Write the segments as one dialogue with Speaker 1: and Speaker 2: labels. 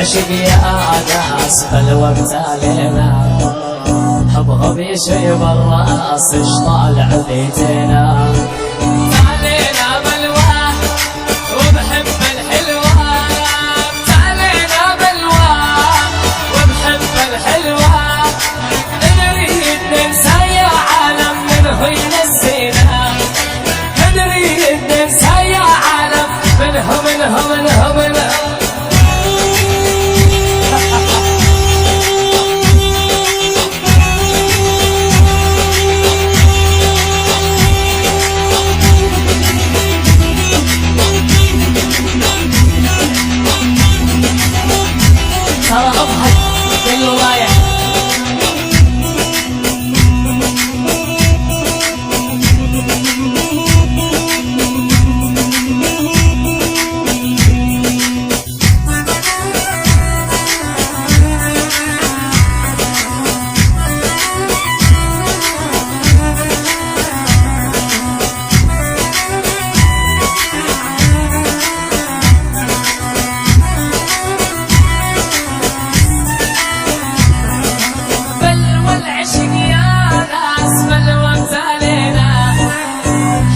Speaker 1: والعشق يا ناس فالوقت علينا حبهم يشيب الراس اش طالع بيتنا علينا بلوى وبحب الحلوة علينا بلوى وبحب الحلوة نريد ننسى يا عالم منه ينسينا نريد ننسى يا عالم منه ترى اضحك كله رايح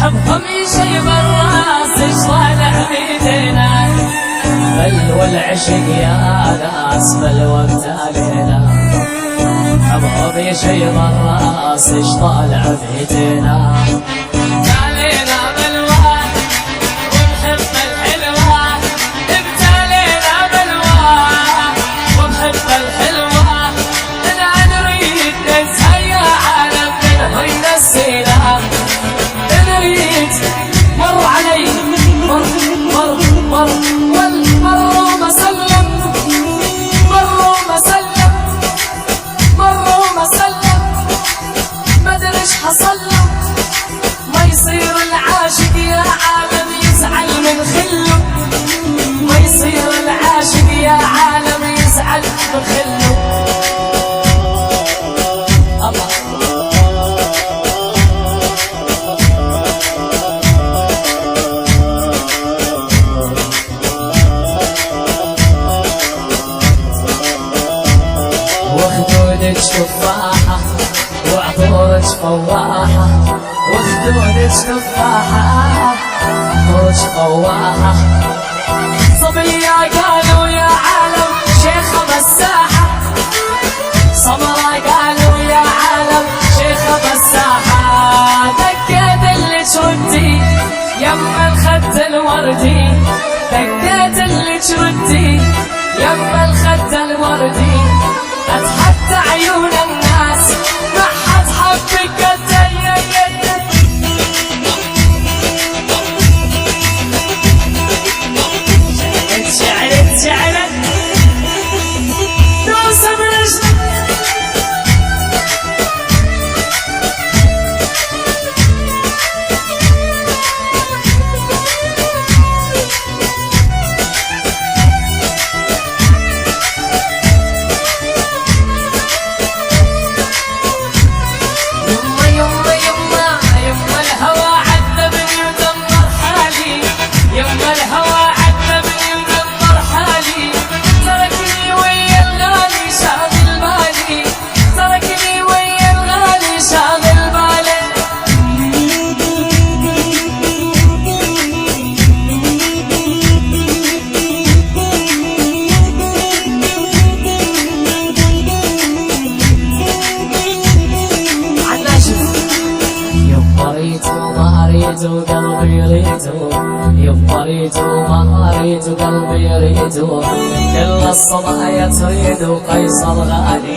Speaker 1: حبهم يشيب الراس اش طالع بيدينا بل والعشق يا ناس بالوقت علينا حبهم يشيب الراس اش طالع بيدينا علينا بلوى وبحب الحلوة ابتلينا بلوى وبحب الحلوة لا نريد ننسى يا عالم منه ينسينا مر علي مر وما سلم مر وما سلم ما ادري ايش حصل له ما يصير العاشق يا عالم يزعل من خله ما يصير العاشق يا عالم يزعل من خله وخدودك تفاحة وعطورك فواحة وخدودك تفاحة وعطورك فواحة صبية قالوا يا عالم شيخة مساحة سمرة قالوا يا عالم شيخة مساحة دقيت اللي تردي يم الخد الوردي دقيت اللي تردي يم الخد الوردي اتحدى عيون الناس ما حد حبك قد شعرت نوصل رجلك وقلبي يريدو يبقى ريدو ما اريد وقلبي يريدو كل الصبايا تريد وقيصر غالي